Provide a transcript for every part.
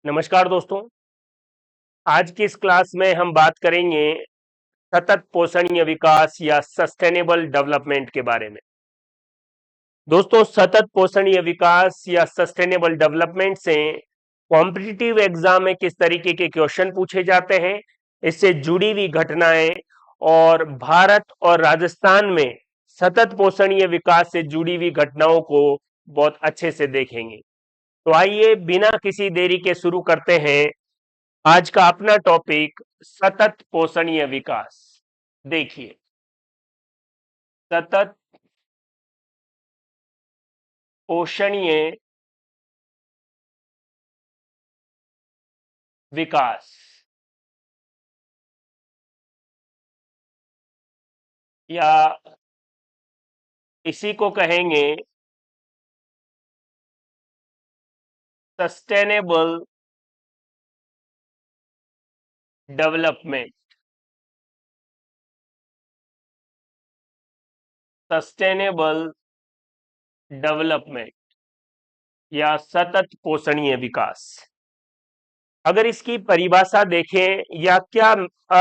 नमस्कार दोस्तों। आज की इस क्लास में हम बात करेंगे सतत पोषणीय विकास या सस्टेनेबल डेवलपमेंट के बारे में। दोस्तों, सतत पोषणीय विकास या सस्टेनेबल डेवलपमेंट से कॉम्पिटिटिव एग्जाम में किस तरीके के क्वेश्चन पूछे जाते हैं, इससे जुड़ी हुई घटनाएं और भारत और राजस्थान में सतत पोषणीय विकास से जुड़ी हुई घटनाओं को बहुत अच्छे से देखेंगे। तो आइए बिना किसी देरी के शुरू करते हैं आज का अपना टॉपिक, सतत पोषणीय विकास। देखिए, सतत पोषणीय विकास या इसी को कहेंगे सस्टेनेबल डेवलपमेंट। सस्टेनेबल डेवलपमेंट या सतत पोषणीय विकास, अगर इसकी परिभाषा देखें या क्या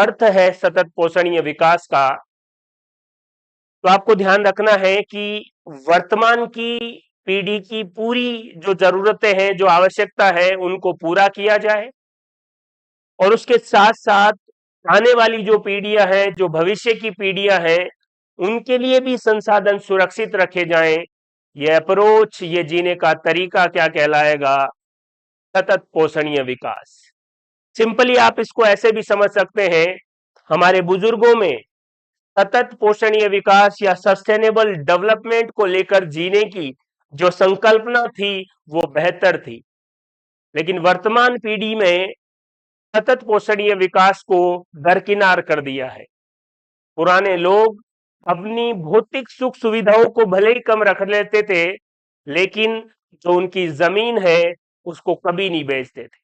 अर्थ है सतत पोषणीय विकास का, तो आपको ध्यान रखना है कि वर्तमान की पीढ़ी की पूरी जो जरूरतें हैं, जो आवश्यकता है, उनको पूरा किया जाए और उसके साथ साथ आने वाली जो पीढ़ियां हैं, जो भविष्य की पीढ़ियां हैं, उनके लिए भी संसाधन सुरक्षित रखे जाएं। यह अप्रोच, ये जीने का तरीका क्या कहलाएगा? सतत पोषणीय विकास। सिंपली आप इसको ऐसे भी समझ सकते हैं, हमारे बुजुर्गों में सतत पोषणीय विकास या सस्टेनेबल डेवलपमेंट को लेकर जीने की जो संकल्पना थी वो बेहतर थी, लेकिन वर्तमान पीढ़ी में सतत पोषणीय विकास को दरकिनार कर दिया है। पुराने लोग अपनी भौतिक सुख सुविधाओं को भले ही कम रख लेते थे, लेकिन जो उनकी जमीन है उसको कभी नहीं बेचते थे।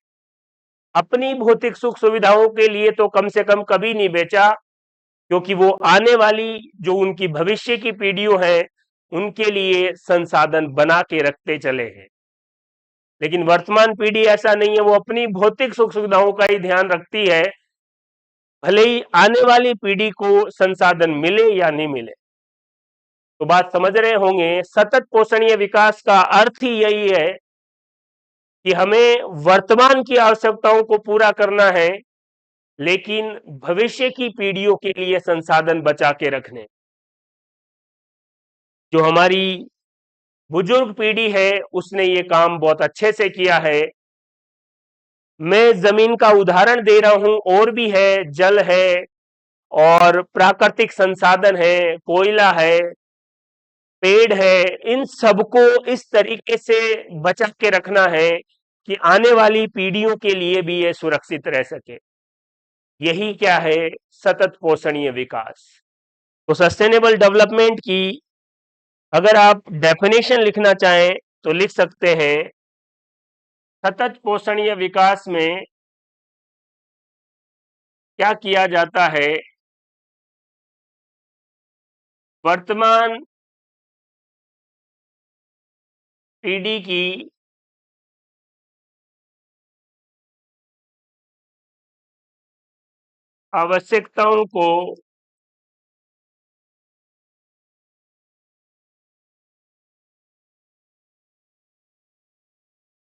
अपनी भौतिक सुख सुविधाओं के लिए तो कम से कम कभी नहीं बेचा, क्योंकि वो आने वाली जो उनकी भविष्य की पीढ़ियों है उनके लिए संसाधन बना के रखते चले हैं। लेकिन वर्तमान पीढ़ी ऐसा नहीं है, वो अपनी भौतिक सुख सुविधाओं का ही ध्यान रखती है, भले ही आने वाली पीढ़ी को संसाधन मिले या नहीं मिले। तो बात समझ रहे होंगे, सतत पोषणीय विकास का अर्थ ही यही है कि हमें वर्तमान की आवश्यकताओं को पूरा करना है, लेकिन भविष्य की पीढ़ियों के लिए संसाधन बचा के रखने। जो हमारी बुजुर्ग पीढ़ी है उसने ये काम बहुत अच्छे से किया है। मैं जमीन का उदाहरण दे रहा हूं, और भी है, जल है और प्राकृतिक संसाधन है, कोयला है, पेड़ है, इन सबको इस तरीके से बचा के रखना है कि आने वाली पीढ़ियों के लिए भी ये सुरक्षित रह सके। यही क्या है? सतत पोषणीय विकास। तो सस्टेनेबल डेवलपमेंट की अगर आप डेफिनेशन लिखना चाहें तो लिख सकते हैं, सतत पोषणीय विकास में क्या किया जाता है? वर्तमान पीढ़ी की आवश्यकताओं को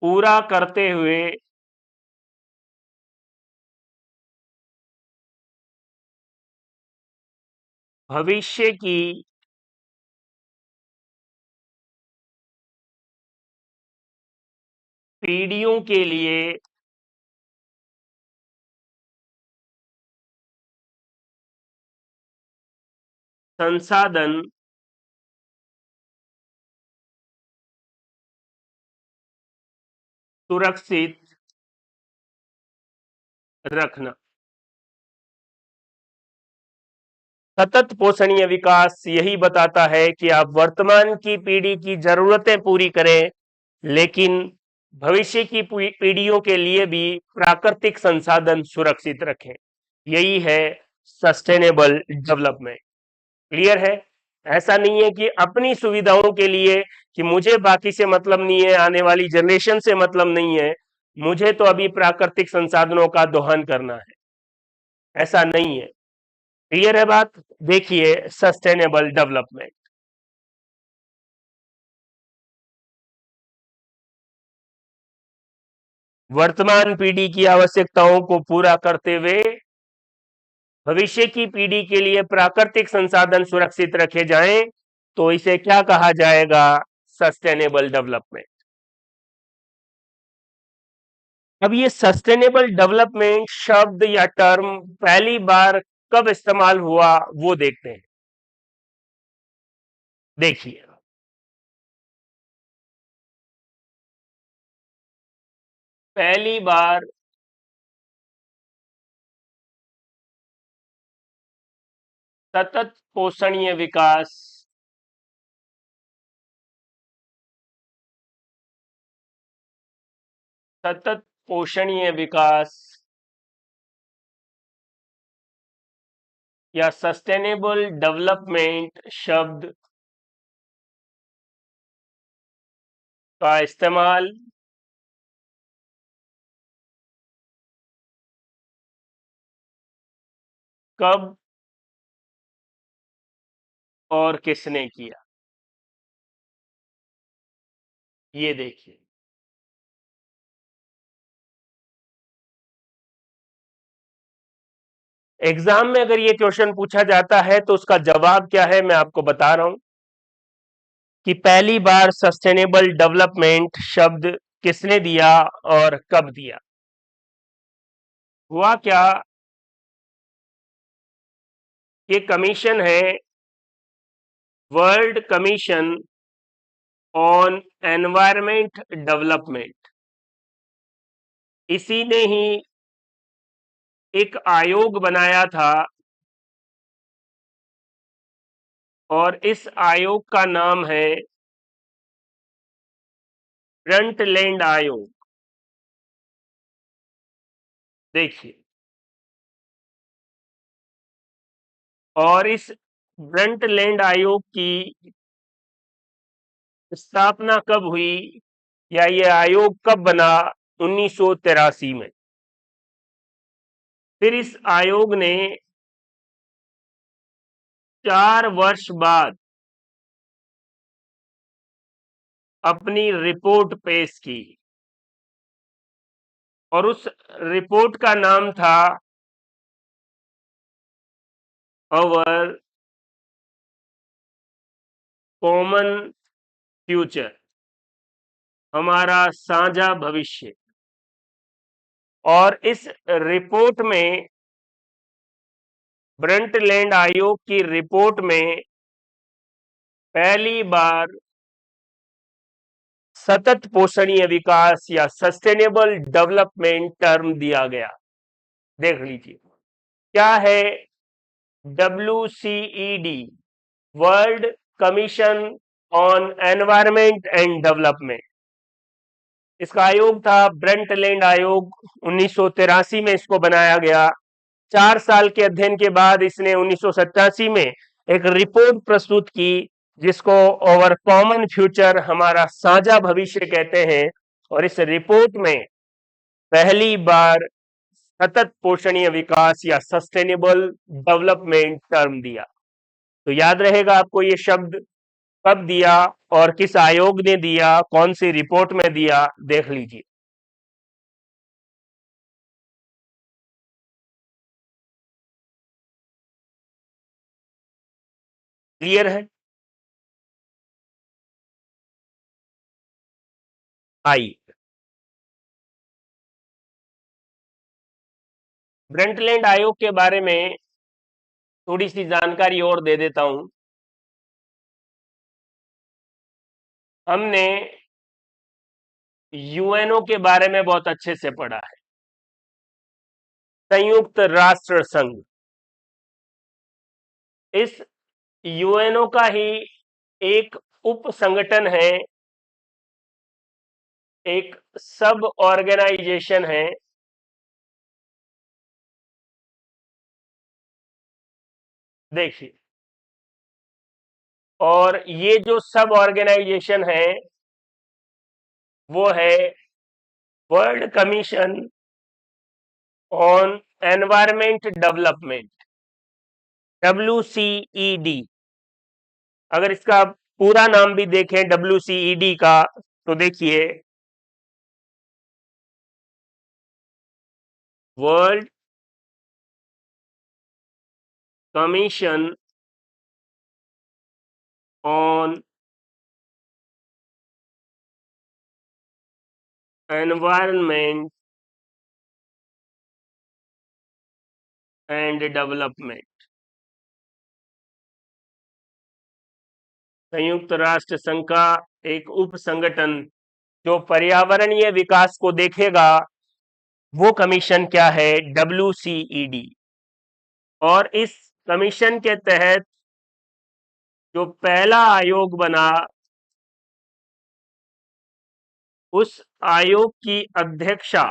पूरा करते हुए भविष्य की पीढ़ियों के लिए संसाधन सुरक्षित रखना। सतत पोषणीय विकास यही बताता है कि आप वर्तमान की पीढ़ी की जरूरतें पूरी करें, लेकिन भविष्य की पीढ़ियों के लिए भी प्राकृतिक संसाधन सुरक्षित रखें। यही है सस्टेनेबल डेवलपमेंट। क्लियर है? ऐसा नहीं है कि अपनी सुविधाओं के लिए कि मुझे बाकी से मतलब नहीं है, आने वाली जनरेशन से मतलब नहीं है, मुझे तो अभी प्राकृतिक संसाधनों का दोहन करना है, ऐसा नहीं है। क्लियर है बात? देखिए सस्टेनेबल डेवलपमेंट, वर्तमान पीढ़ी की आवश्यकताओं को पूरा करते हुए भविष्य की पीढ़ी के लिए प्राकृतिक संसाधन सुरक्षित रखे जाएं, तो इसे क्या कहा जाएगा? Sustainable development. अब ये सस्टेनेबल डेवलपमेंट शब्द या टर्म पहली बार कब इस्तेमाल हुआ वो देखते हैं। देखिए, पहली बार सतत पोषणीय विकास, सतत पोषणीय विकास या सस्टेनेबल डेवलपमेंट शब्द का इस्तेमाल कब और किसने किया, ये देखिए। एग्जाम में अगर ये क्वेश्चन पूछा जाता है तो उसका जवाब क्या है, मैं आपको बता रहा हूं कि पहली बार सस्टेनेबल डेवलपमेंट शब्द किसने दिया और कब दिया। हुआ क्या, ये कमीशन है, world commission on environment development. इसी ने ही एक आयोग बनाया था और इस आयोग का नाम है ब्रंटलैंड आयोग। देखिए, और इस ब्रंटलैंड आयोग की स्थापना कब हुई या ये आयोग कब बना? 1983 में। फिर इस आयोग ने 4 वर्ष बाद अपनी रिपोर्ट पेश की और उस रिपोर्ट का नाम था अवर कॉमन फ्यूचर, हमारा साझा भविष्य। और इस रिपोर्ट में, ब्रंटलैंड आयोग की रिपोर्ट में पहली बार सतत पोषणीय विकास या सस्टेनेबल डेवलपमेंट टर्म दिया गया। देख लीजिए क्या है। WCED, world commission on environment and development, इसका आयोग था ब्रंटलैंड आयोग। 1983 में इसको बनाया गया। 4 साल के अध्ययन के बाद इसने 1987 में एक रिपोर्ट प्रस्तुत की जिसको ओवर कॉमन फ्यूचर, हमारा साझा भविष्य कहते हैं। और इस रिपोर्ट में पहली बार सतत पोषणीय विकास या सस्टेनेबल डेवलपमेंट टर्म दिया। तो याद रहेगा आपको ये शब्द कब दिया और किस आयोग ने दिया, कौन सी रिपोर्ट में दिया, देख लीजिए। क्लियर है? आई, ब्रंटलैंड आयोग के बारे में थोड़ी सी जानकारी और दे देता हूं। हमने यूएनओ के बारे में बहुत अच्छे से पढ़ा है, संयुक्त राष्ट्र संघ। इस यूएनओ का ही एक उप संगठन है, एक सब ऑर्गेनाइजेशन है, देखिए। और ये जो सब ऑर्गेनाइजेशन है वो है world commission on environment development, WCED। अगर इसका पूरा नाम भी देखें WCED का, तो देखिए world commission on environment and development, संयुक्त राष्ट्र संघ का एक उप संगठन जो पर्यावरणीय विकास को देखेगा, वो कमीशन क्या है? WCED। और इस कमीशन के तहत जो पहला आयोग बना, उस आयोग की अध्यक्षा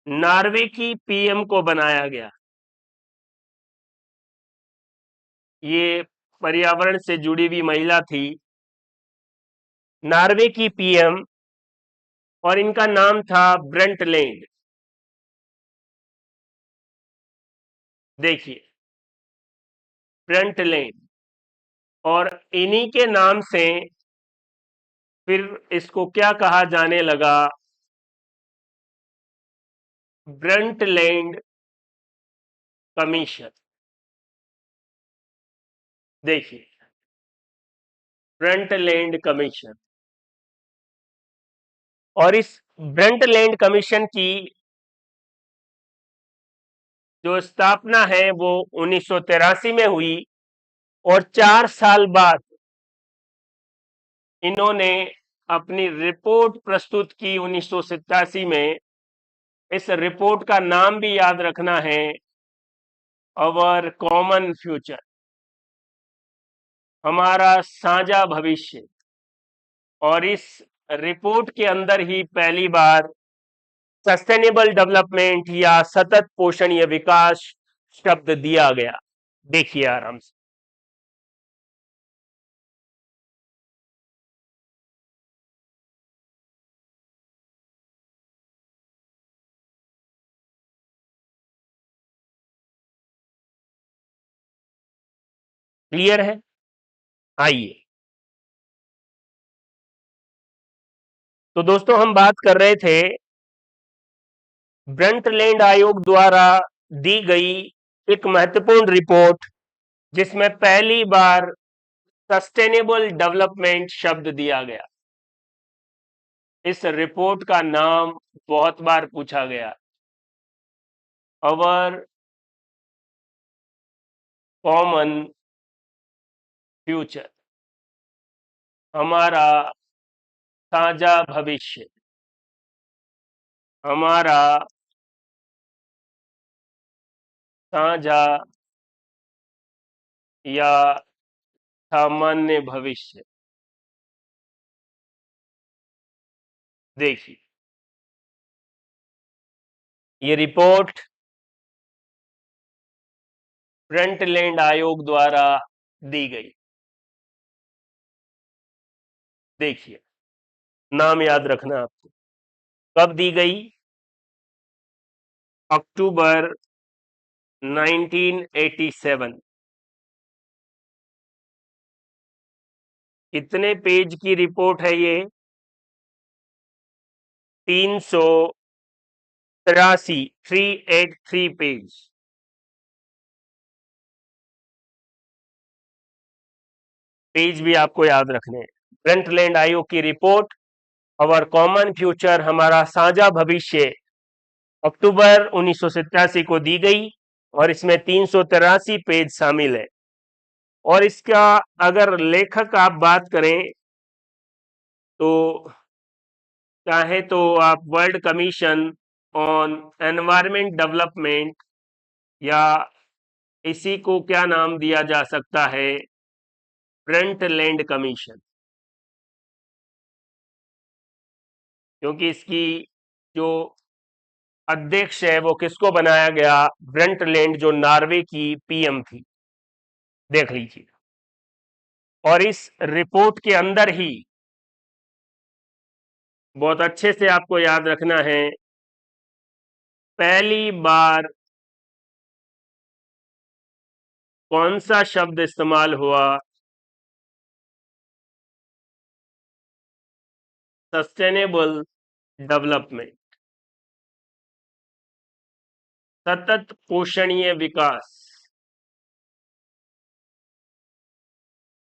नॉर्वे की PM को बनाया गया। ये पर्यावरण से जुड़ी हुई महिला थी, नॉर्वे की PM, और इनका नाम था ब्रंटलैंड। देखिए ब्रंटलैंड, और इन्हीं के नाम से फिर इसको क्या कहा जाने लगा? Brundtland commission. देखिए ब्रंटलैंड कमीशन, और इस ब्रंटलैंड कमीशन की जो स्थापना है वो 1983 में हुई, और 4 साल बाद इन्होंने अपनी रिपोर्ट प्रस्तुत की 1987 में। इस रिपोर्ट का नाम भी याद रखना है, अवर कॉमन फ्यूचर, हमारा साझा भविष्य। और इस रिपोर्ट के अंदर ही पहली बार सस्टेनेबल डेवलपमेंट या सतत पोषणीय विकास शब्द दिया गया। देखिए आराम से, क्लियर है? आइए, तो दोस्तों हम बात कर रहे थे ब्रंटलैंड आयोग द्वारा दी गई एक महत्वपूर्ण रिपोर्ट, जिसमें पहली बार सस्टेनेबल डेवलपमेंट शब्द दिया गया। इस रिपोर्ट का नाम बहुत बार पूछा गया, अवर कॉमन फ्यूचर, हमारा साझा भविष्य, हमारा साझा या सामान्य भविष्य। देखिए ये रिपोर्ट ब्रंटलैंड आयोग द्वारा दी गई। देखिए नाम याद रखना आपको, कब दी गई? अक्टूबर 1987। कितने पेज की रिपोर्ट है ये? 383, 383 पेज। पेज भी आपको याद रखने हैं। ब्रंटलैंड आयोग की रिपोर्ट अवर कॉमन फ्यूचर, हमारा साझा भविष्य, अक्टूबर 1987 को दी गई, और इसमें 383 पेज शामिल है। और इसका अगर लेखक आप बात करें तो चाहे तो आप world commission on environment development, या इसी को क्या नाम दिया जा सकता है? Brundtland commission. क्योंकि इसकी जो अध्यक्ष है वो किसको बनाया गया? ब्रंटलैंड, जो नॉर्वे की PM थी। देख लीजिए, और इस रिपोर्ट के अंदर ही बहुत अच्छे से आपको याद रखना है। पहली बार कौन सा शब्द इस्तेमाल हुआ? सस्टेनेबल डेवलपमेंट, सतत पोषणीय विकास।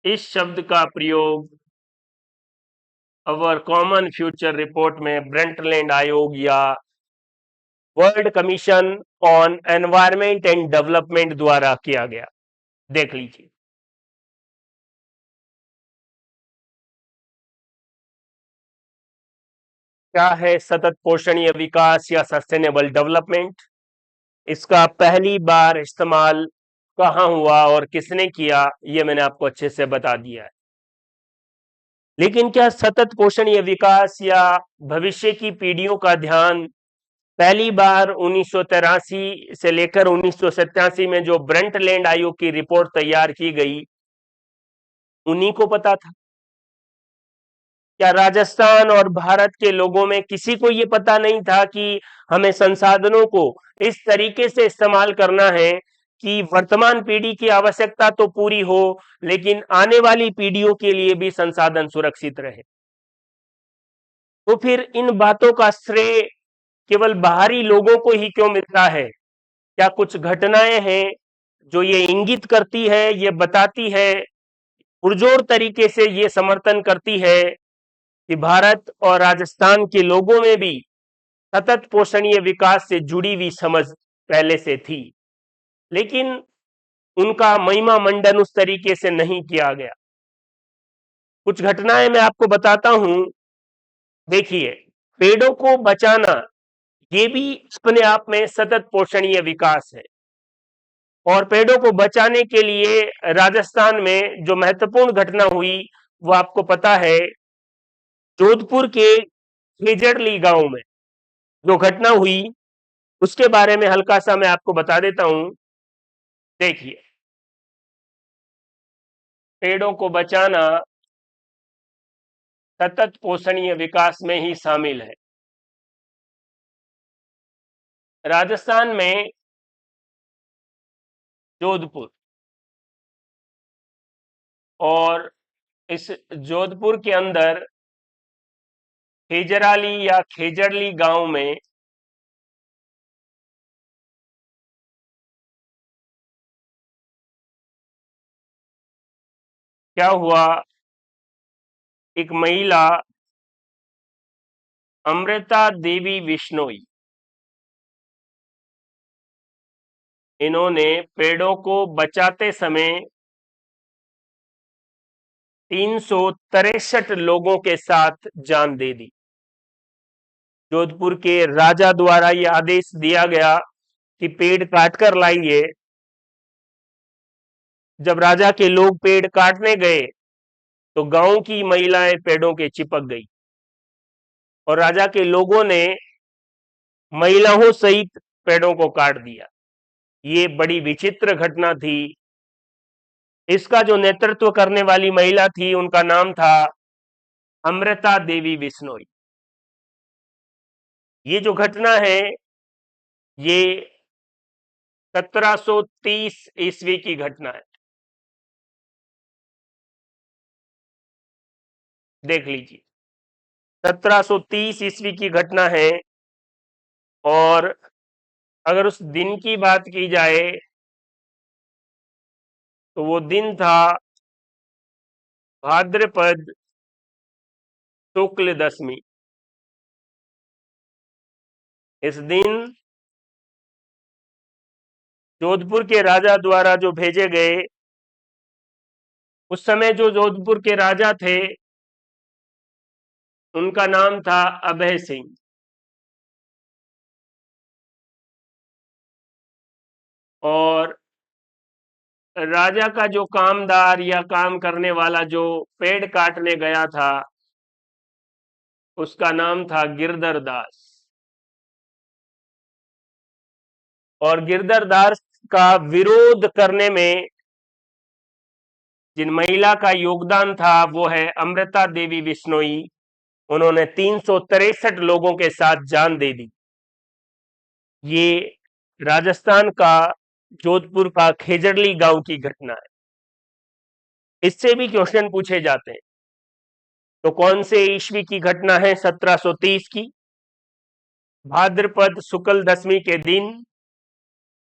इस शब्द का प्रयोग अवर कॉमन फ्यूचर रिपोर्ट में ब्रंटलैंड आयोग या world commission on environment and development द्वारा किया गया। देख लीजिए। क्या है सतत पोषणीय विकास या सस्टेनेबल डेवलपमेंट? इसका पहली बार इस्तेमाल कहां हुआ और किसने किया, यह मैंने आपको अच्छे से बता दिया है। लेकिन क्या सतत पोषणीय विकास या भविष्य की पीढ़ियों का ध्यान पहली बार 1983 से लेकर 1987 में जो ब्रंटलैंड आयोग की रिपोर्ट तैयार की गई, उन्हीं को पता था? क्या राजस्थान और भारत के लोगों में किसी को यह पता नहीं था कि हमें संसाधनों को इस तरीके से इस्तेमाल करना है कि वर्तमान पीढ़ी की आवश्यकता तो पूरी हो, लेकिन आने वाली पीढ़ियों के लिए भी संसाधन सुरक्षित रहे? तो फिर इन बातों का श्रेय केवल बाहरी लोगों को ही क्यों मिलता है? क्या कुछ घटनाएं हैं जो ये इंगित करती है, ये बताती है, पुरजोर तरीके से ये समर्थन करती है कि भारत और राजस्थान के लोगों में भी सतत पोषणीय विकास से जुड़ी हुई समझ पहले से थी, लेकिन उनका महिमा मंडन उस तरीके से नहीं किया गया? कुछ घटनाएं मैं आपको बताता हूं। देखिए, पेड़ों को बचाना ये भी अपने आप में सतत पोषणीय विकास है। और पेड़ों को बचाने के लिए राजस्थान में जो महत्वपूर्ण घटना हुई वो आपको पता है। जोधपुर के खेजड़ली गांव में जो घटना हुई उसके बारे में हल्का सा मैं आपको बता देता हूं। देखिए, पेड़ों को बचाना सतत पोषणीय विकास में ही शामिल है। राजस्थान में जोधपुर, और इस जोधपुर के अंदर खेजराली या खेजड़ली गांव में क्या हुआ? एक महिला अमृता देवी बिश्नोई, इन्होंने पेड़ों को बचाते समय 363 लोगों के साथ जान दे दी। जोधपुर के राजा द्वारा यह आदेश दिया गया कि पेड़ काटकर लाइए। जब राजा के लोग पेड़ काटने गए तो गांव की महिलाएं पेड़ों के चिपक गई और राजा के लोगों ने महिलाओं सहित पेड़ों को काट दिया। ये बड़ी विचित्र घटना थी। इसका जो नेतृत्व करने वाली महिला थी उनका नाम था अमृता देवी बिश्नोई। ये जो घटना है ये 1730 ईस्वी की घटना है। देख लीजिए, 1730 ईस्वी की घटना है। और अगर उस दिन की बात की जाए तो वो दिन था भाद्रपद शुक्ल दशमी। इस दिन जोधपुर के राजा द्वारा जो भेजे गए, उस समय जो जोधपुर के राजा थे उनका नाम था अभय सिंह। और राजा का जो कामदार या काम करने वाला जो पेड़ काटने गया था उसका नाम था गिरधर दास। और गिरधर दास का विरोध करने में जिन महिला का योगदान था वो है अमृता देवी बिश्नोई। उन्होंने 363 लोगों के साथ जान दे दी। ये राजस्थान का जोधपुर का खेजड़ली गांव की घटना है। इससे भी क्वेश्चन पूछे जाते हैं। तो कौन से ईस्वी की घटना है? 1730 की। भाद्रपद शुक्ल दशमी के दिन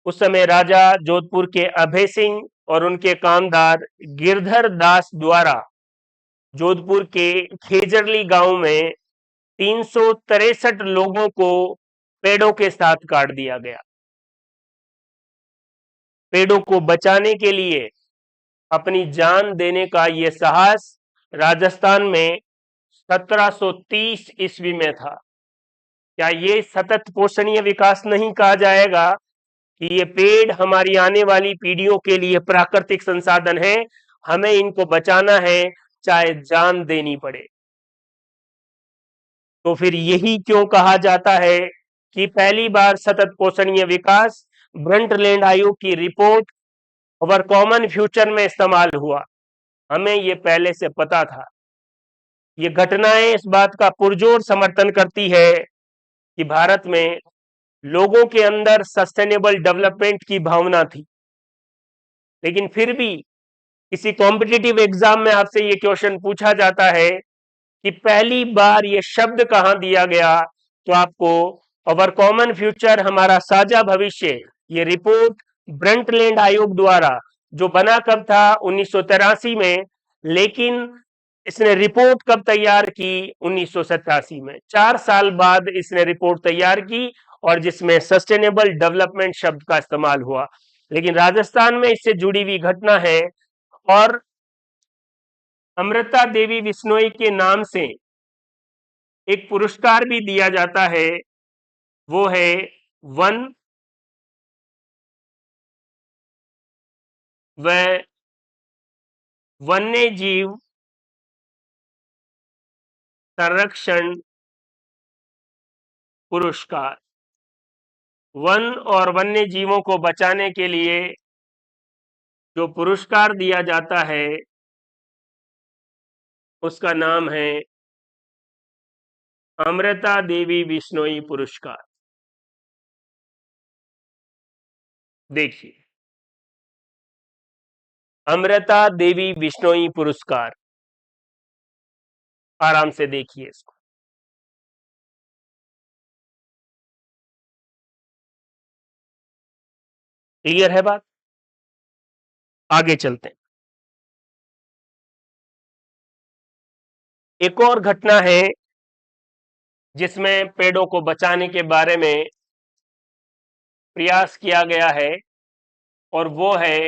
उस समय राजा जोधपुर के अभय सिंह और उनके कामदार गिरधर दास द्वारा जोधपुर के खेजरली गांव में 363 लोगों को पेड़ों के साथ काट दिया गया। पेड़ों को बचाने के लिए अपनी जान देने का यह साहस राजस्थान में 1730 ईस्वी में था। क्या ये सतत पोषणीय विकास नहीं कहा जाएगा कि ये पेड़ हमारी आने वाली पीढ़ियों के लिए प्राकृतिक संसाधन है, हमें इनको बचाना है चाहे जान देनी पड़े। तो फिर यही क्यों कहा जाता है कि पहली बार सतत पोषणीय विकास ब्रंटलैंड आयोग की रिपोर्ट और कॉमन फ्यूचर में इस्तेमाल हुआ? हमें ये पहले से पता था। ये घटनाएं इस बात का पुरजोर समर्थन करती है कि भारत में लोगों के अंदर सस्टेनेबल डेवलपमेंट की भावना थी। लेकिन फिर भी किसी कॉम्पिटिटिव एग्जाम में आपसे ये क्वेश्चन पूछा जाता है कि पहली बार ये शब्द कहां दिया गया, तो आपको अवर कॉमन फ्यूचर, हमारा साझा भविष्य, ये रिपोर्ट ब्रंटलैंड आयोग द्वारा जो बना कब था? 1983 में। लेकिन इसने रिपोर्ट कब तैयार की? 1987 में। 4 साल बाद इसने रिपोर्ट तैयार की और जिसमें सस्टेनेबल डेवलपमेंट शब्द का इस्तेमाल हुआ। लेकिन राजस्थान में इससे जुड़ी हुई घटना है और अमृता देवी बिश्नोई के नाम से एक पुरस्कार भी दिया जाता है, वो है वन व वन्य जीव संरक्षण पुरस्कार। वन और वन्य जीवों को बचाने के लिए जो पुरस्कार दिया जाता है उसका नाम है अमृता देवी बिश्नोई पुरस्कार। देखिए, अमृता देवी बिश्नोई पुरस्कार, आराम से देखिए इसको। क्लियर है बात? आगे चलते हैं। एक और घटना है जिसमें पेड़ों को बचाने के बारे में प्रयास किया गया है और वो है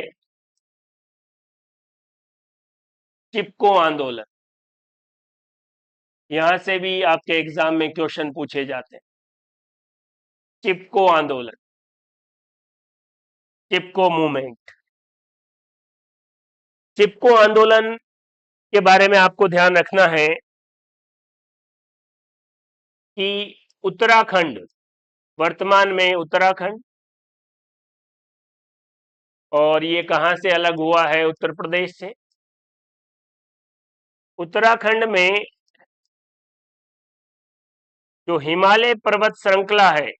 चिपको आंदोलन। यहां से भी आपके एग्जाम में क्वेश्चन पूछे जाते हैं। चिपको आंदोलन, चिपको मूवमेंट। चिपको आंदोलन के बारे में आपको ध्यान रखना है कि उत्तराखंड, वर्तमान में उत्तराखंड, और ये कहां से अलग हुआ है? उत्तर प्रदेश से। उत्तराखंड में जो हिमालय पर्वत श्रृंखला है,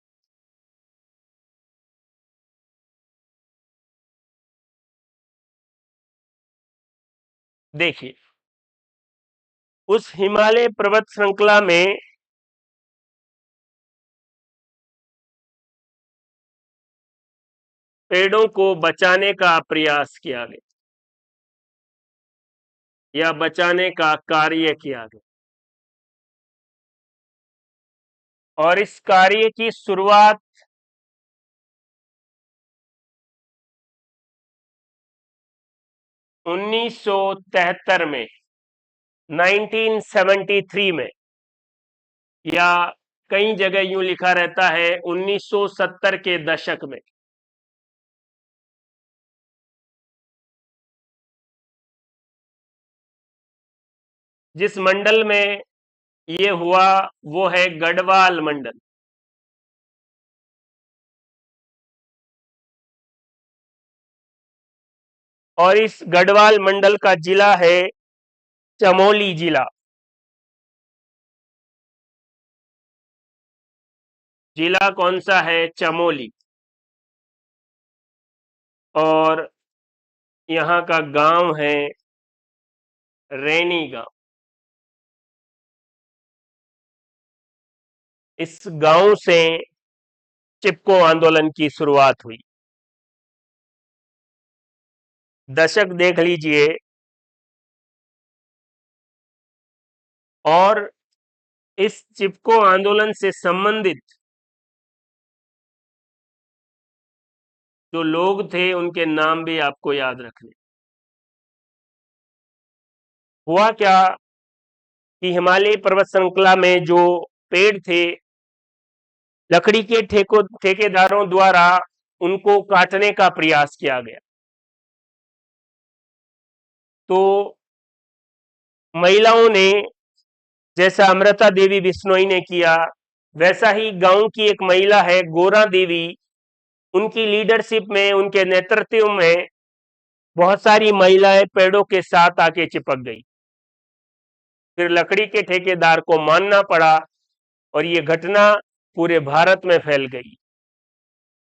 देखिए उस हिमालय पर्वत श्रृंखला में पेड़ों को बचाने का प्रयास किया गया या बचाने का कार्य किया गया। और इस कार्य की शुरुआत 1973 में, 1973 में, या कई जगह यूं लिखा रहता है 1970 के दशक में। जिस मंडल में ये हुआ वो है गढ़वाल मंडल। और इस गढ़वाल मंडल का जिला है चमोली जिला। जिला कौन सा है? चमोली। और यहाँ का गांव है रैनी गांव। इस गांव से चिपको आंदोलन की शुरुआत हुई। दशक देख लीजिए। और इस चिपको आंदोलन से संबंधित जो लोग थे उनके नाम भी आपको याद रखने। हुआ क्या कि हिमालय पर्वत श्रृंखला में जो पेड़ थे, लकड़ी के ठेकेदारों द्वारा उनको काटने का प्रयास किया गया। तो महिलाओं ने, जैसा अमृता देवी बिश्नोई ने किया, वैसा ही गांव की एक महिला है गोरा देवी, उनकी लीडरशिप में, उनके नेतृत्व में बहुत सारी महिलाएं पेड़ों के साथ आके चिपक गई। फिर लकड़ी के ठेकेदार को मानना पड़ा और ये घटना पूरे भारत में फैल गई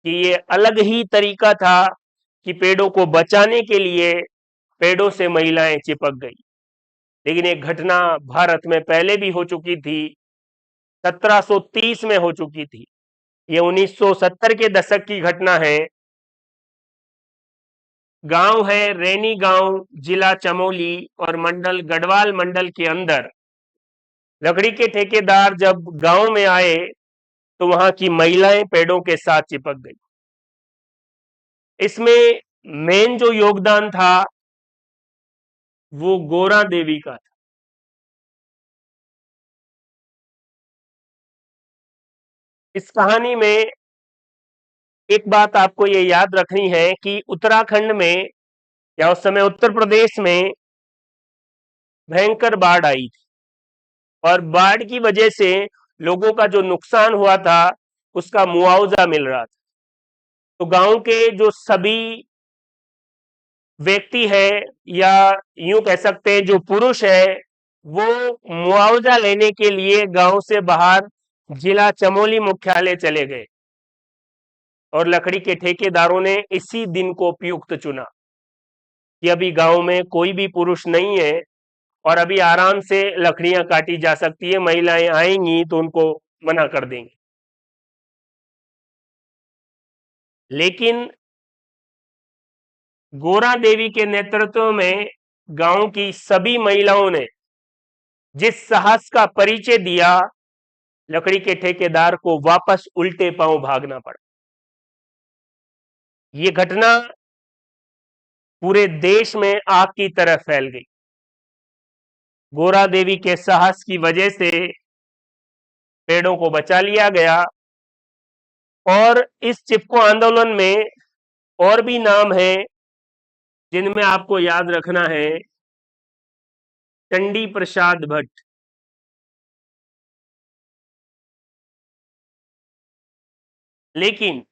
कि ये अलग ही तरीका था कि पेड़ों को बचाने के लिए पेड़ों से महिलाएं चिपक गई। लेकिन एक घटना भारत में पहले भी हो चुकी थी, 1730 में हो चुकी थी। ये 1970 के दशक की घटना है। गांव है रैनी गांव, जिला चमोली और मंडल गढ़वाल मंडल के अंदर। लकड़ी के ठेकेदार जब गांव में आए तो वहां की महिलाएं पेड़ों के साथ चिपक गई। इसमें मेन जो योगदान था वो गोरा देवी का था। इस कहानी में एक बात आपको ये याद रखनी है कि उत्तराखंड में या उस समय उत्तर प्रदेश में भयंकर बाढ़ आई थी और बाढ़ की वजह से लोगों का जो नुकसान हुआ था उसका मुआवजा मिल रहा था। तो गांव के जो सभी व्यक्ति है, या यूं कह सकते हैं जो पुरुष है, वो मुआवजा लेने के लिए गांव से बाहर जिला चमोली मुख्यालय चले गए और लकड़ी के ठेकेदारों ने इसी दिन को उपयुक्त चुना कि अभी गांव में कोई भी पुरुष नहीं है और अभी आराम से लकड़ियां काटी जा सकती है, महिलाएं आएंगी तो उनको मना कर देंगे। लेकिन गोरा देवी के नेतृत्व में गांव की सभी महिलाओं ने जिस साहस का परिचय दिया, लकड़ी के ठेकेदार को वापस उल्टे पांव भागना पड़ा। ये घटना पूरे देश में आग की तरह फैल गई। गोरा देवी के साहस की वजह से पेड़ों को बचा लिया गया। और इस चिपको आंदोलन में और भी नाम हैं जिनमें आपको याद रखना है। चंडी प्रसाद भट्ट, लेकिन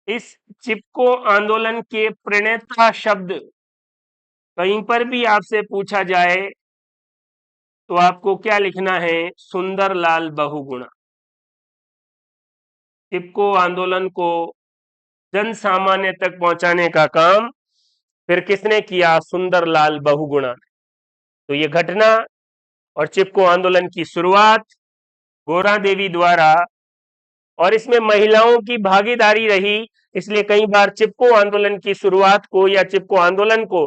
इस चिपको आंदोलन के प्रणेता शब्द कहीं पर भी आपसे पूछा जाए तो आपको क्या लिखना है? सुंदरलाल बहुगुणा। चिपको आंदोलन को जन सामान्य तक पहुंचाने का काम फिर किसने किया? सुंदरलाल बहुगुणा ने। तो ये घटना और चिपको आंदोलन की शुरुआत गोरा देवी द्वारा, और इसमें महिलाओं की भागीदारी रही, इसलिए कई बार चिपको आंदोलन की शुरुआत को या चिपको आंदोलन को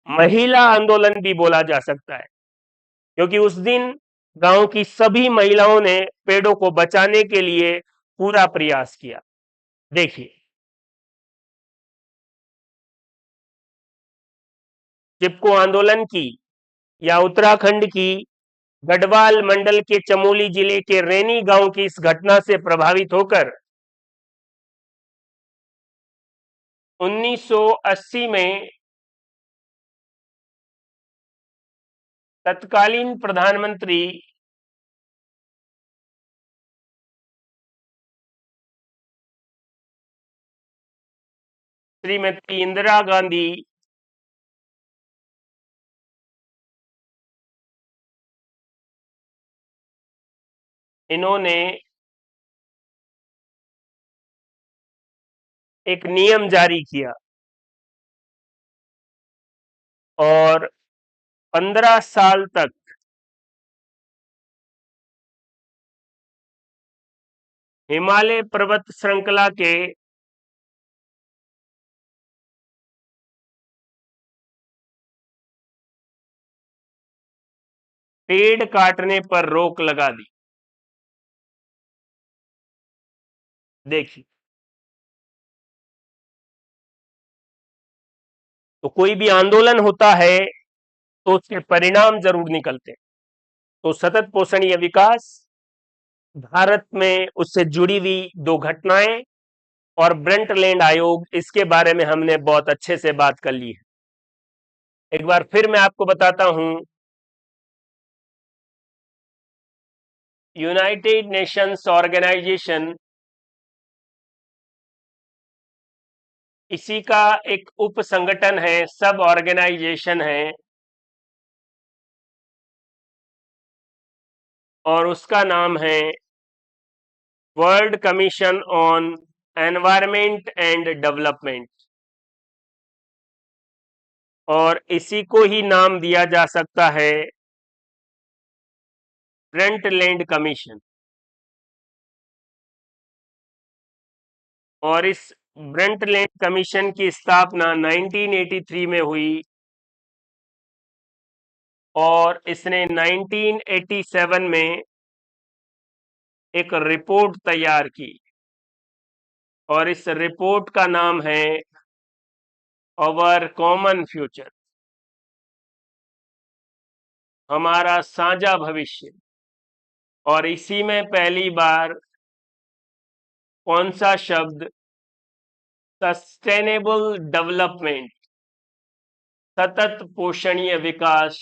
महिला आंदोलन भी बोला जा सकता है, क्योंकि उस दिन गांव की सभी महिलाओं ने पेड़ों को बचाने के लिए पूरा प्रयास किया। देखिए, चिपको आंदोलन की या उत्तराखंड की गढ़वाल मंडल के चमोली जिले के रैनी गांव की इस घटना से प्रभावित होकर 1980 में तत्कालीन प्रधानमंत्री श्रीमती इंदिरा गांधी इन्होंने एक नियम जारी किया और 15 साल तक हिमालय पर्वत श्रृंखला के पेड़ काटने पर रोक लगा दी। देखिए, तो कोई भी आंदोलन होता है तो उसके परिणाम जरूर निकलते हैं। तो सतत पोषणीय विकास भारत में उससे जुड़ी हुई दो घटनाएं और ब्रंटलैंड आयोग, इसके बारे में हमने बहुत अच्छे से बात कर ली है। एक बार फिर मैं आपको बताता हूं, यूनाइटेड नेशंस ऑर्गेनाइजेशन, इसी का एक उप संगठन है, सब ऑर्गेनाइजेशन है, और उसका नाम है world commission on environment and development, और इसी को ही नाम दिया जा सकता है ब्रंटलैंड कमीशन। और इस ब्रंटलैंड कमीशन की स्थापना 1983 में हुई और इसने 1987 में एक रिपोर्ट तैयार की और इस रिपोर्ट का नाम है अवर कॉमन फ्यूचर, हमारा साझा भविष्य। और इसी में पहली बार कौन सा शब्द, सस्टेनेबल डेवलपमेंट, सतत पोषणीय विकास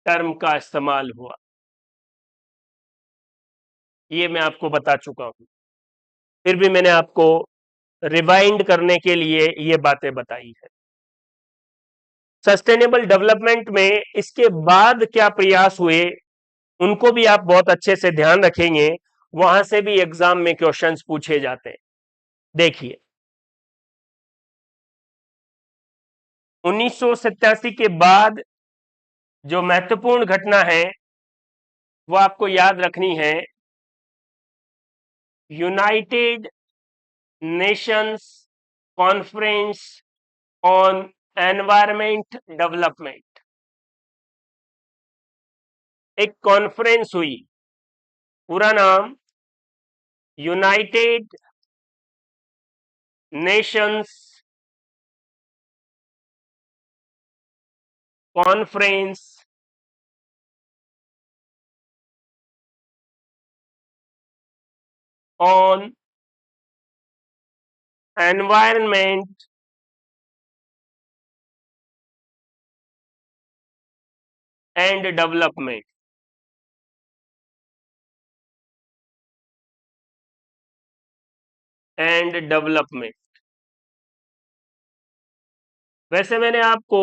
टर्म का इस्तेमाल हुआ, ये मैं आपको बता चुका हूं। फिर भी मैंने आपको रिवाइंड करने के लिए ये बातें बताई है। सस्टेनेबल डेवलपमेंट में इसके बाद क्या प्रयास हुए उनको भी आप बहुत अच्छे से ध्यान रखेंगे, वहां से भी एग्जाम में क्वेश्चंस पूछे जाते हैं। देखिए, 1987 के बाद जो महत्वपूर्ण घटना है वो आपको याद रखनी है, united Nations conference on environment development, एक कॉन्फ्रेंस हुई, पूरा नाम United Nations conference on environment and development. वैसे मैंने आपको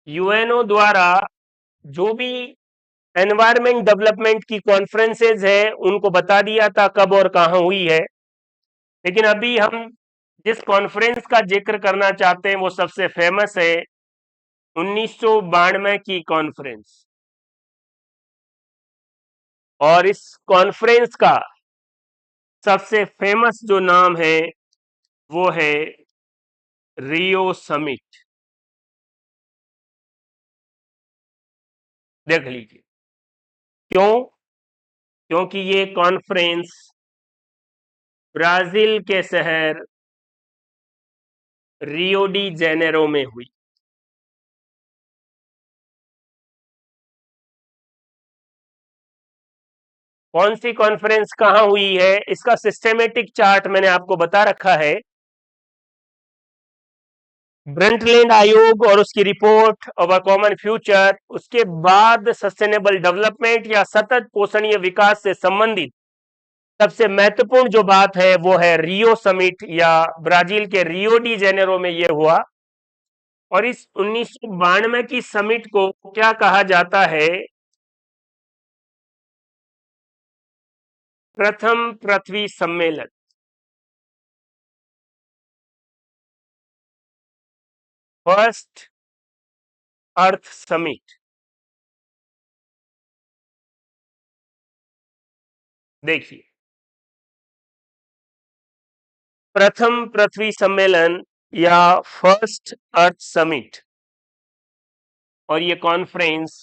यूएनओ द्वारा जो भी एनवायरमेंट डेवलपमेंट की कॉन्फ्रेंसेज है उनको बता दिया था कब और कहां हुई है, लेकिन अभी हम जिस कॉन्फ्रेंस का जिक्र करना चाहते हैं वो सबसे फेमस है 1992 की कॉन्फ्रेंस। और इस कॉन्फ्रेंस का सबसे फेमस जो नाम है वो है रियो समिट। देख लीजिए क्यों, क्योंकि ये कॉन्फ्रेंस ब्राजील के शहर रियो डी जेनेरो में हुई। कौन सी कॉन्फ्रेंस कहां हुई है, इसका सिस्टेमेटिक चार्ट मैंने आपको बता रखा है। ब्रंटलैंड आयोग और उसकी report of a common future, उसके बाद सस्टेनेबल डेवलपमेंट या सतत पोषणीय विकास से संबंधित सबसे महत्वपूर्ण जो बात है वो है रियो समिट, या ब्राजील के रियो डी जेनेरो में यह हुआ। और इस 1992 की समिट को क्या कहा जाता है, प्रथम पृथ्वी सम्मेलन। फर्स्ट अर्थ समिट। देखिए, प्रथम पृथ्वी सम्मेलन या फर्स्ट अर्थ समिट, और ये कॉन्फ्रेंस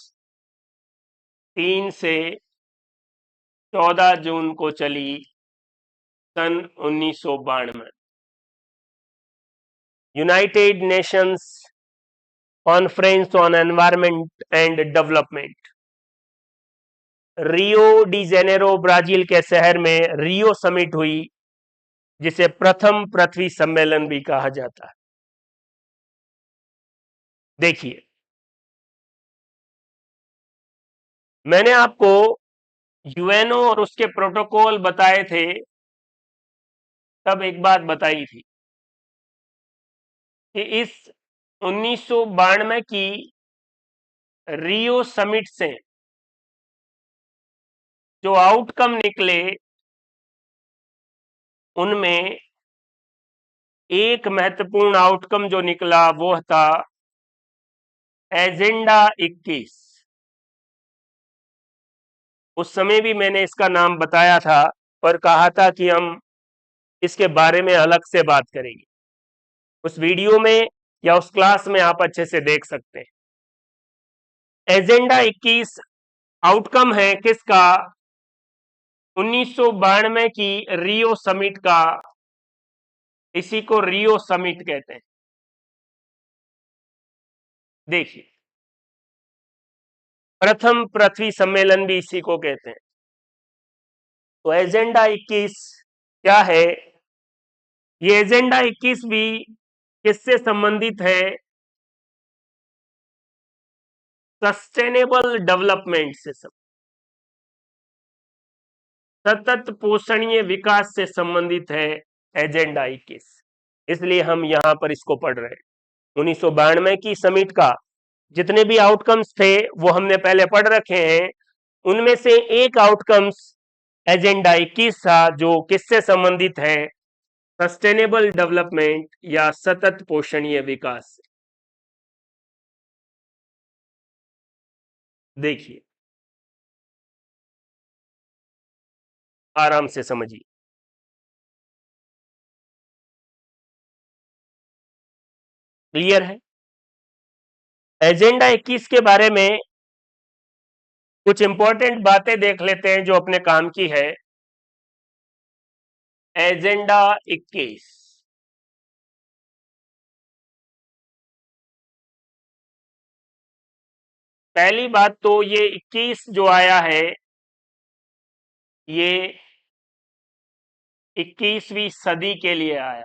3 से 14 जून को चली सन 1992। United Nations conference on environment and development, Rio de Janeiro Brazil के शहर में रियो समिट हुई, जिसे प्रथम पृथ्वी सम्मेलन भी कहा जाता है। देखिए, मैंने आपको यूएनओ और उसके प्रोटोकॉल बताए थे, तब एक बात बताई थी कि इस 1992 की रियो समिट से जो आउटकम निकले, उनमें एक महत्वपूर्ण आउटकम जो निकला वो था एजेंडा 21। उस समय भी मैंने इसका नाम बताया था, पर कहा था कि हम इसके बारे में अलग से बात करेंगे। उस वीडियो में या उस क्लास में आप अच्छे से देख सकते हैं। एजेंडा 21 आउटकम है किसका? 1992 की रियो समिट का। इसी को रियो समिट कहते हैं। देखिए, प्रथम पृथ्वी सम्मेलन भी इसी को कहते हैं। तो एजेंडा 21 क्या है? ये एजेंडा 21 भी किससे संबंधित है? सस्टेनेबल डेवलपमेंट से, सतत पोषणीय विकास से संबंधित है एजेंडा 21। इसलिए हम यहां पर इसको पढ़ रहे हैं। 1992 की समिट का जितने भी आउटकम्स थे वो हमने पहले पढ़ रखे हैं। उनमें से एक आउटकम्स एजेंडा 21 था, जो किससे संबंधित है? सस्टेनेबल डेवलपमेंट या सतत पोषणीय विकास। देखिए, आराम से समझिए। क्लियर है? एजेंडा 21 के बारे में कुछ इंपॉर्टेंट बातें देख लेते हैं जो अपने काम की है। एजेंडा 21, पहली बात तो ये 21 जो आया है, ये 21वीं सदी के लिए आया।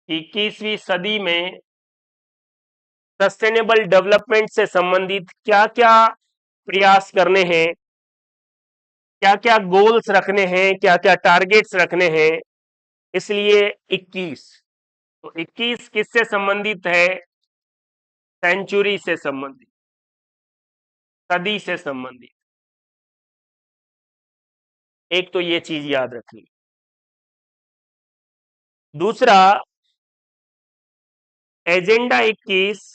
21वीं सदी में सस्टेनेबल डेवलपमेंट से संबंधित क्या क्या प्रयास करने हैं, क्या क्या गोल्स रखने हैं, क्या क्या टारगेट्स रखने हैं, इसलिए 21। तो 21 किससे संबंधित है? सेंचुरी से संबंधित, सदी से संबंधित। एक तो ये चीज याद रखनी। दूसरा, एजेंडा 21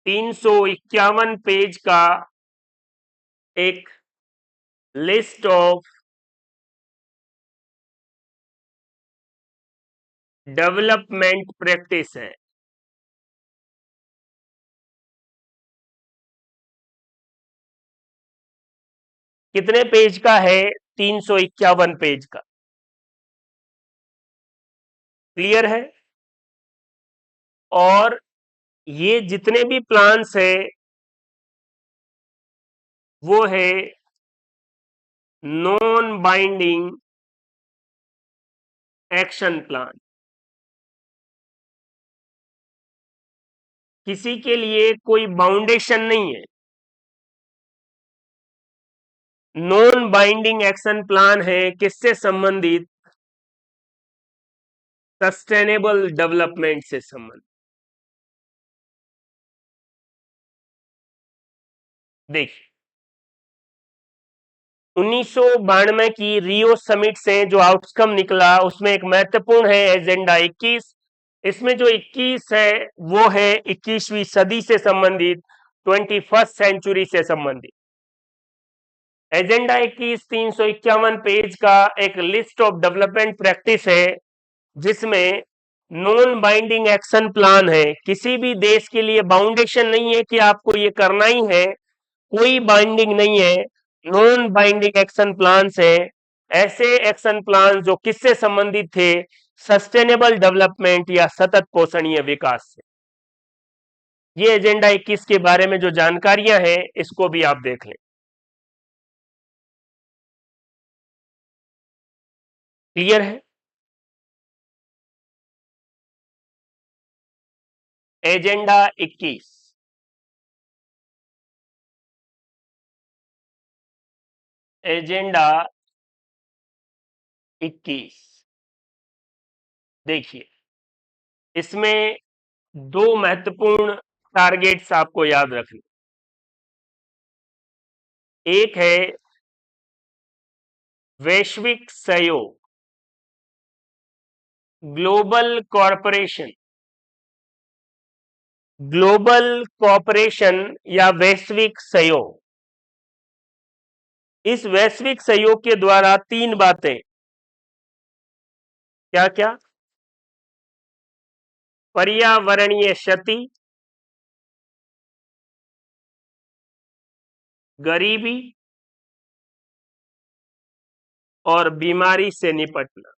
351 पेज का एक लिस्ट ऑफ डेवलपमेंट प्रैक्टिस है। कितने पेज का है? 351 पेज का। क्लियर है? और ये जितने भी प्लान्स है वो है नॉन बाइंडिंग एक्शन प्लान। किसी के लिए कोई बाउंडेशन नहीं है। नॉन बाइंडिंग एक्शन प्लान है किससे संबंधित? सस्टेनेबल डेवलपमेंट से संबंधित। देखिए, 1992 की रियो समिट से जो आउटकम निकला उसमें एक महत्वपूर्ण है एजेंडा 21। इसमें जो 21 है वो है 21वीं सदी से संबंधित, 21st सेंचुरी से संबंधित। एजेंडा 21 351 पेज का एक लिस्ट ऑफ डेवलपमेंट प्रैक्टिस है, जिसमें नॉन बाइंडिंग एक्शन प्लान है। किसी भी देश के लिए बाउंडेशन नहीं है कि आपको ये करना ही है, कोई बाइंडिंग नहीं है, नॉन बाइंडिंग एक्शन प्लान है। ऐसे एक्शन प्लान जो किससे संबंधित थे, सस्टेनेबल डेवलपमेंट या सतत पोषणीय विकास से। ये एजेंडा 21 के बारे में जो जानकारियां हैं इसको भी आप देख लें। क्लियर है? एजेंडा 21। एजेंडा 21 देखिए, इसमें दो महत्वपूर्ण टारगेट्स आपको याद रखने। एक है वैश्विक सहयोग, ग्लोबल कॉरपोरेशन, ग्लोबल कॉपरेशन या वैश्विक सहयोग। इस वैश्विक सहयोग के द्वारा तीन बातें, क्या क्या? पर्यावरणीय क्षति, गरीबी और बीमारी से निपटना।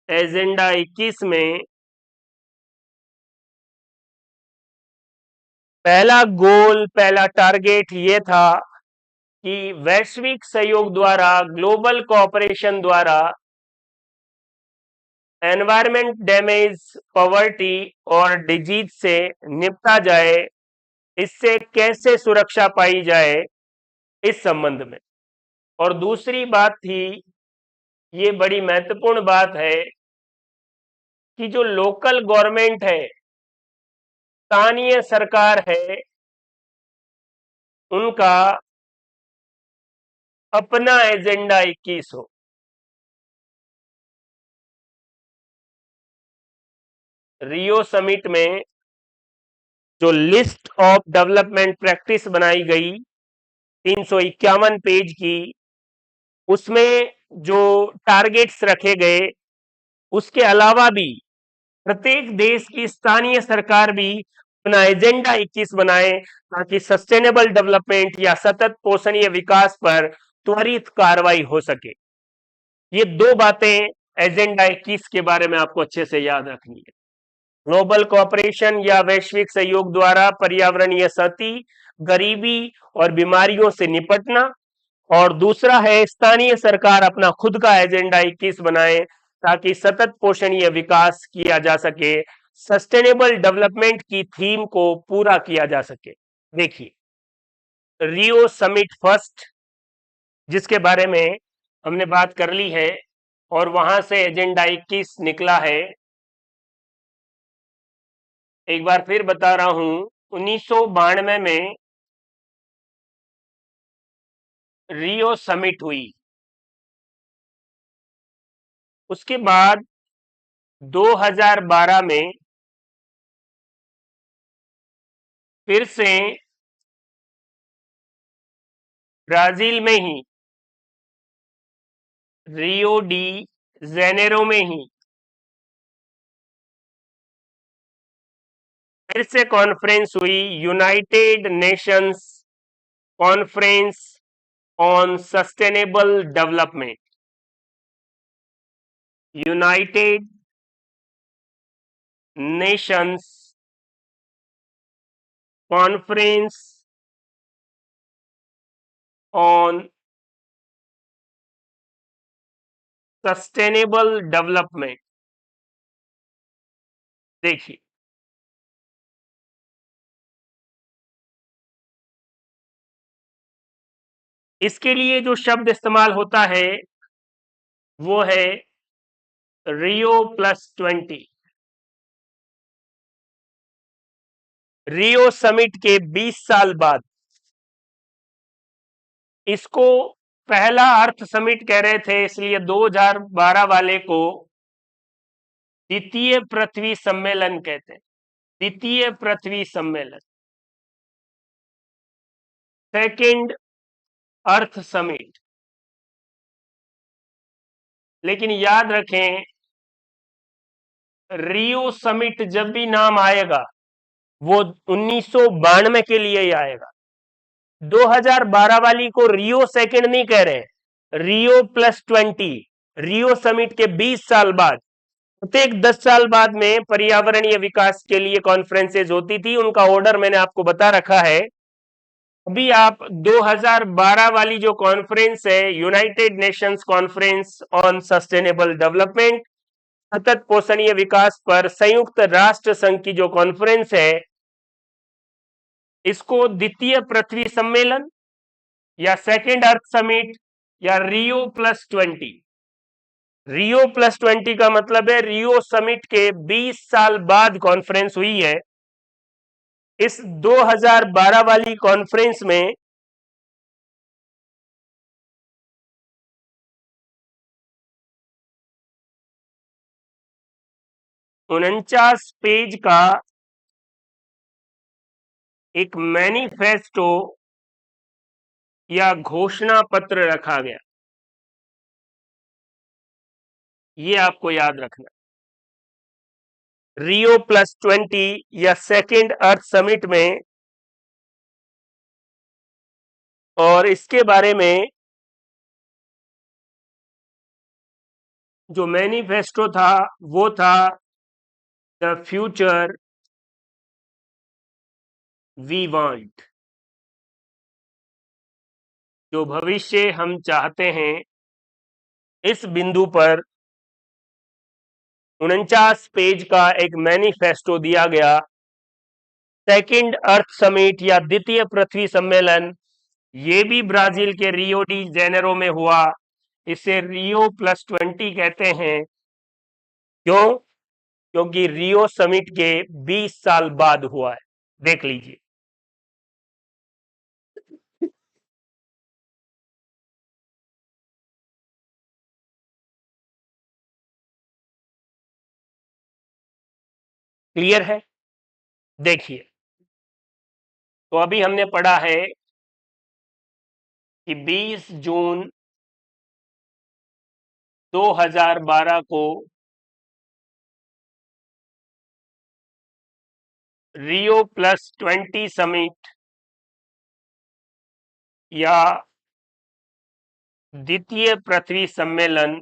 एजेंडा 21 में पहला गोल, पहला टारगेट ये था कि वैश्विक सहयोग द्वारा, ग्लोबल कोऑपरेशन द्वारा एनवायरमेंट डैमेज, पॉवर्टी और डिजीज से निपटा जाए। इससे कैसे सुरक्षा पाई जाए इस संबंध में। और दूसरी बात थी, ये बड़ी महत्वपूर्ण बात है, कि जो लोकल गवर्नमेंट है, स्थानीय सरकार है, उनका अपना एजेंडा 21 हो। रियो समिट में जो लिस्ट ऑफ डेवलपमेंट प्रैक्टिस बनाई गई 351 पेज की, उसमें जो टारगेट्स रखे गए, उसके अलावा भी प्रत्येक देश की स्थानीय सरकार भी अपना एजेंडा 21 बनाए, ताकि सस्टेनेबल डेवलपमेंट या सतत पोषणीय विकास पर त्वरित कार्रवाई हो सके। ये दो बातें एजेंडा 21 के बारे में आपको अच्छे से याद रखनी है। ग्लोबल कोऑपरेशन या वैश्विक सहयोग द्वारा पर्यावरणीय क्षति, गरीबी और बीमारियों से निपटना। और दूसरा है स्थानीय सरकार अपना खुद का एजेंडा 21 बनाए, ताकि सतत पोषणीय विकास किया जा सके, सस्टेनेबल डेवलपमेंट की थीम को पूरा किया जा सके। देखिए, रियो समिट फर्स्ट, जिसके बारे में हमने बात कर ली है, और वहां से एजेंडा 21 निकला है। एक बार फिर बता रहा हूं, 1992 में रियो समिट हुई। उसके बाद 2012 में फिर से ब्राजील में ही, रियो डी जेनेरो में ही फिर से कॉन्फ्रेंस हुई, United Nations conference on sustainable development. United Nations conference on sustainable development. देखिए, इसके लिए जो शब्द इस्तेमाल होता है वो है रियो +20। रियो समिट के 20 साल बाद इसको पहला अर्थ समिट कह रहे थे, इसलिए 2012 वाले को द्वितीय पृथ्वी सम्मेलन कहते हैं। द्वितीय पृथ्वी सम्मेलन, सेकंड अर्थ समिट। लेकिन याद रखें, रियो समिट जब भी नाम आएगा वो 1992 के लिए ही आएगा। 2012 वाली को रियो सेकंड नहीं कह रहे, रियो +20। रियो समिट के 20 साल बाद, प्रत्येक 10 साल बाद में पर्यावरणीय विकास के लिए कॉन्फ्रेंसेज होती थी, उनका ऑर्डर मैंने आपको बता रखा है। अभी आप 2012 वाली जो कॉन्फ्रेंस है, united Nations conference on sustainable development, सतत पोषणीय विकास पर संयुक्त राष्ट्र संघ की जो कॉन्फ्रेंस है, इसको द्वितीय पृथ्वी सम्मेलन या सेकेंड अर्थ समिट या रियो +20। रियो +20 का मतलब है रियो समिट के 20 साल बाद कॉन्फ्रेंस हुई है। इस 2012 वाली कॉन्फ्रेंस में उनचास पेज का एक मैनिफेस्टो या घोषणा पत्र रखा गया, ये आपको याद रखना। रियो +20 या सेकेंड अर्थ समिट में, और इसके बारे में जो मैनिफेस्टो था वो था द फ्यूचर वी वांट, जो भविष्य हम चाहते हैं। इस बिंदु पर 49 पेज का एक मैनिफेस्टो दिया गया। सेकेंड अर्थ समिट या द्वितीय पृथ्वी सम्मेलन, ये भी ब्राजील के रियो डी जेनेरो में हुआ। इसे रियो +20 कहते हैं। क्यों? क्योंकि रियो समिट के 20 साल बाद हुआ है। देख लीजिए। क्लियर है? देखिए, तो अभी हमने पढ़ा है कि 20 जून 2012 को रियो +20 समिट या द्वितीय पृथ्वी सम्मेलन,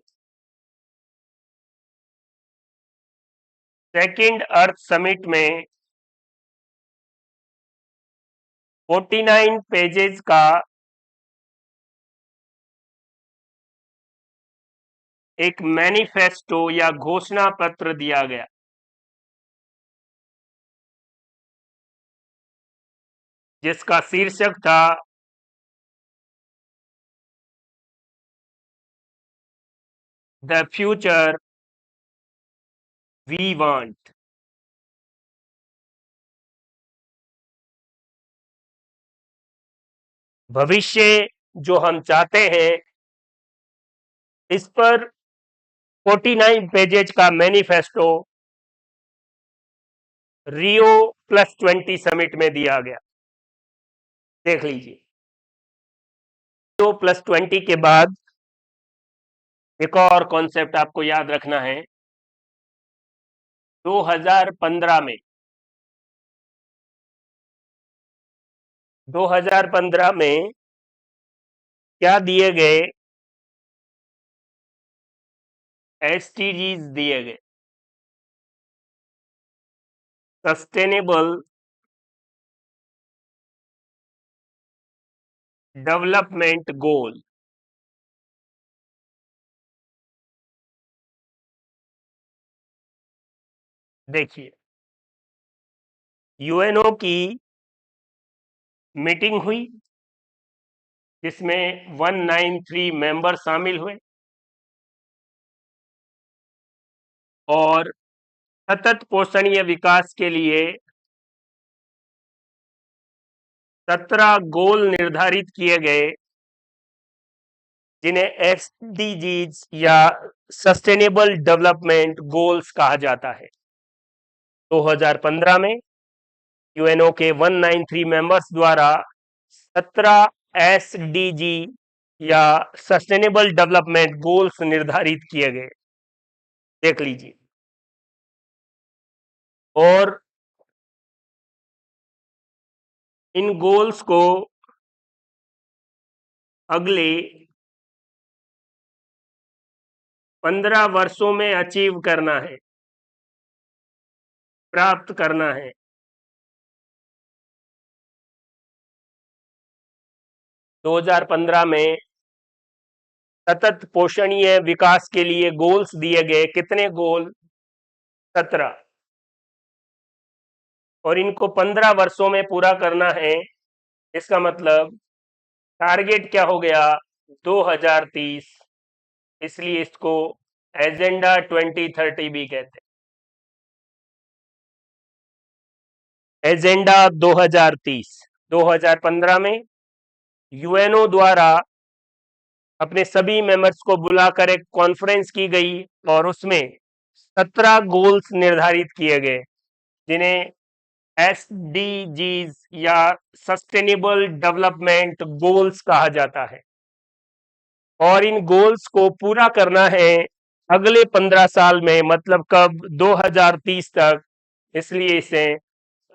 सेकेंड अर्थ समिट में 49 पेजेस का एक मैनिफेस्टो या घोषणा पत्र दिया गया, जिसका शीर्षक था द फ्यूचर वी वांट। भविष्य जो हम चाहते हैं, इस पर 49 पेजेज का मैनिफेस्टो रियो +20 समिट में दिया गया। देख लीजिए। रियो +20 के बाद एक और कॉन्सेप्ट आपको याद रखना है। 2015 में 2015 में क्या दिए गए? SDGs दिए गए, सस्टेनेबल डेवलपमेंट गोल। देखिए, यूएनओ की मीटिंग हुई, जिसमें 193 मेंबर शामिल हुए और सतत पोषणीय विकास के लिए 17 गोल निर्धारित किए गए। जिन्हें एसडीजीज या सस्टेनेबल डेवलपमेंट गोल्स कहा जाता है। 2015 में यूएनओ के 193 मेंबर्स द्वारा 17 एसडीजी या सस्टेनेबल डेवलपमेंट गोल्स निर्धारित किए गए। देख लीजिए। और इन गोल्स को अगले 15 वर्षों में अचीव करना है, प्राप्त करना है। 2015 में सतत पोषणीय विकास के लिए गोल्स दिए गए। कितने गोल? 17। और इनको 15 वर्षों में पूरा करना है। इसका मतलब टारगेट क्या हो गया? 2030। इसलिए इसको एजेंडा 2030 भी कहते हैं। एजेंडा 2030। 2015 में यूएनओ द्वारा अपने सभी मेंबर्स को बुलाकर एक कॉन्फ्रेंस की गई और उसमें 17 गोल्स निर्धारित किए गए, जिन्हें एसडीजीज या सस्टेनेबल डेवलपमेंट गोल्स कहा जाता है। और इन गोल्स को पूरा करना है अगले 15 साल में, मतलब कब? 2030 तक। इसलिए इसे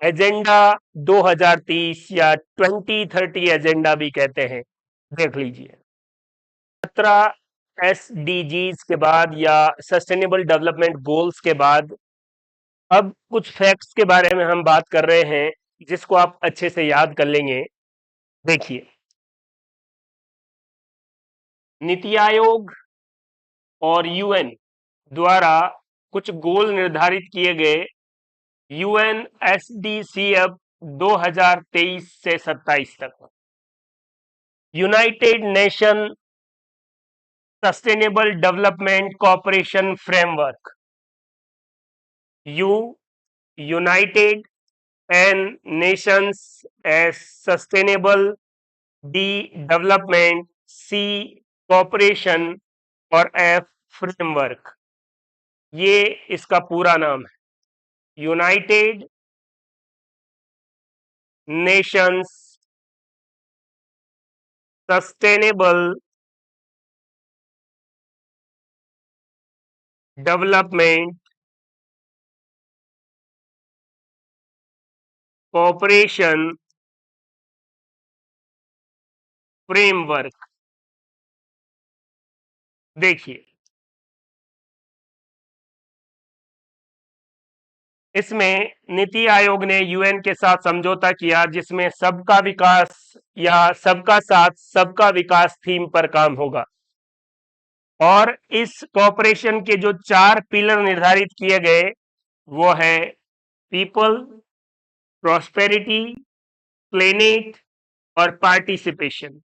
एजेंडा 2030 या 2030 एजेंडा भी कहते हैं। देख लीजिए। 17 एसडीजीज के बाद या सस्टेनेबल डेवलपमेंट गोल्स के बाद अब कुछ फैक्ट्स के बारे में हम बात कर रहे हैं, जिसको आप अच्छे से याद कर लेंगे। देखिए, नीति आयोग और यूएन द्वारा कुछ गोल निर्धारित किए गए। यूएन एसडीसीएफ 2023 से 27 तक। United nation sustainable development cooperation framework, united and nations S sustainable, D development, C cooperation और एफ फ्रेमवर्क। ये इसका पूरा नाम है। United nations sustainable development cooperation framework. देखिए, इसमें नीति आयोग ने यूएन के साथ समझौता किया, जिसमें सबका विकास या सबका साथ सबका विकास थीम पर काम होगा। और इस कोऑपरेशन के जो 4 पिलर निर्धारित किए गए वो है पीपल, प्रॉस्पेरिटी, प्लेनेट और पार्टिसिपेशन।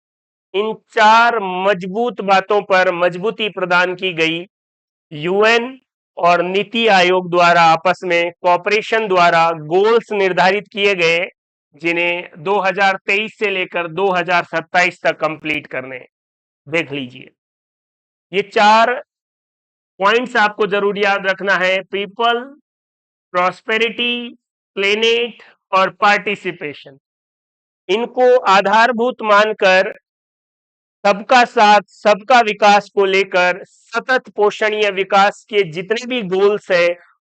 इन 4 मजबूत बातों पर मजबूती प्रदान की गई। यूएन और नीति आयोग द्वारा आपस में कोऑपरेशन द्वारा गोल्स निर्धारित किए गए, जिन्हें 2023 से लेकर 2027 तक कंप्लीट करने। देख लीजिए, ये 4 पॉइंट्स आपको जरूर याद रखना है। पीपल, प्रॉस्पेरिटी, प्लेनेट और पार्टिसिपेशन। इनको आधारभूत मानकर सबका साथ सबका विकास को लेकर सतत पोषणीय विकास के जितने भी गोल्स हैं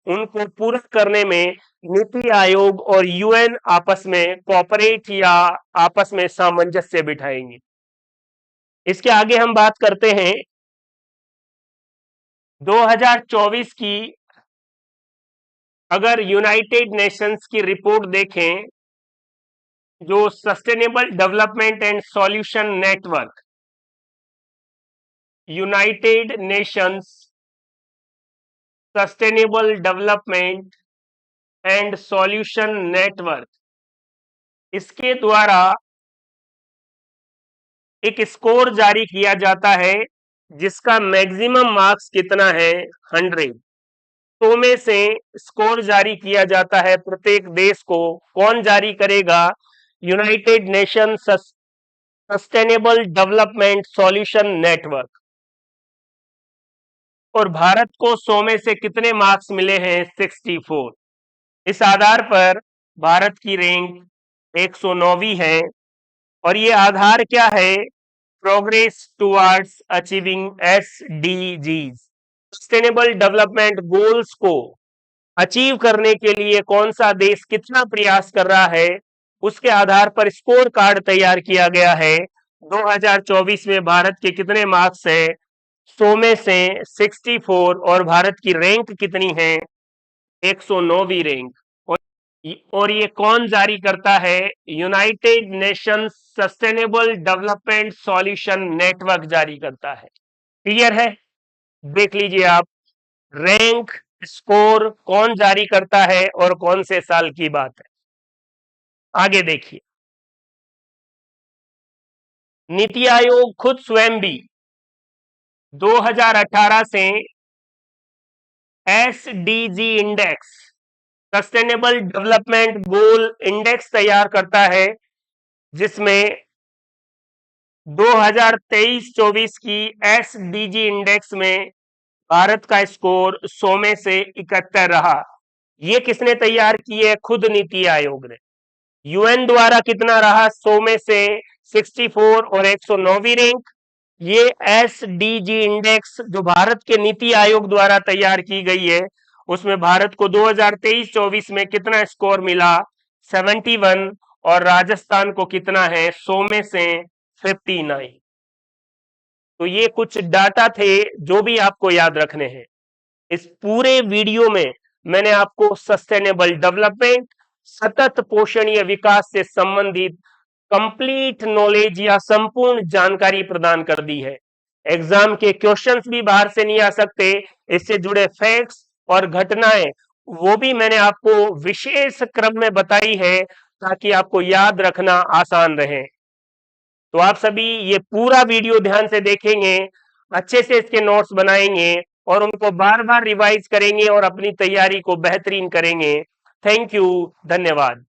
उनको पूरा करने में नीति आयोग और यूएन आपस में कोऑपरेट या आपस में सामंजस्य बिठाएंगे। इसके आगे हम बात करते हैं 2024 की। अगर यूनाइटेड नेशंस की रिपोर्ट देखें, जो sustainable development and solution network, United nations sustainable development and solution network, इसके द्वारा एक स्कोर जारी किया जाता है जिसका मैक्सिमम मार्क्स कितना है? 100। 100 में से स्कोर जारी किया जाता है प्रत्येक देश को। कौन जारी करेगा? United nation sustainable development solution network. और भारत को 100 में से कितने मार्क्स मिले हैं? 64। इस आधार पर भारत की रैंक 109वीं है। और ये आधार क्या है? Progress towards achieving SDGs, sustainable development goals को अचीव करने के लिए कौन सा देश कितना प्रयास कर रहा है, उसके आधार पर स्कोर कार्ड तैयार किया गया है। 2024 में भारत के कितने मार्क्स है? 100 में से 64। और भारत की रैंक कितनी है? 109वीं रैंक। और ये कौन जारी करता है? United nations sustainable development solution network जारी करता है। क्लियर है? देख लीजिए आप, रैंक स्कोर कौन जारी करता है और कौन से साल की बात है। आगे देखिए, नीति आयोग खुद स्वयं भी 2018 से SDG index, sustainable development goal index तैयार करता है, जिसमें 2023-24 की SDG इंडेक्स में भारत का स्कोर 100 में से 71 रहा। ये किसने तैयार की है? खुद नीति आयोग ने। यूएन द्वारा कितना रहा? 100 में से 64 और 109वीं रैंक। ये SDG इंडेक्स जो भारत के नीति आयोग द्वारा तैयार की गई है, उसमें भारत को 2023-24 में कितना स्कोर मिला? 71। और राजस्थान को कितना है? 100 में से 59। तो ये कुछ डाटा थे जो भी आपको याद रखने हैं। इस पूरे वीडियो में मैंने आपको सस्टेनेबल डेवलपमेंट, सतत पोषणीय विकास से संबंधित कंप्लीट नॉलेज या संपूर्ण जानकारी प्रदान कर दी है। एग्जाम के क्वेश्चंस भी बाहर से नहीं आ सकते, इससे जुड़े फैक्ट्स और घटनाएं वो भी मैंने आपको विशेष क्रम में बताई है, ताकि आपको याद रखना आसान रहे। तो आप सभी ये पूरा वीडियो ध्यान से देखेंगे, अच्छे से इसके नोट्स बनाएंगे और उनको बार बार रिवाइज करेंगे और अपनी तैयारी को बेहतरीन करेंगे। थैंक यू, धन्यवाद।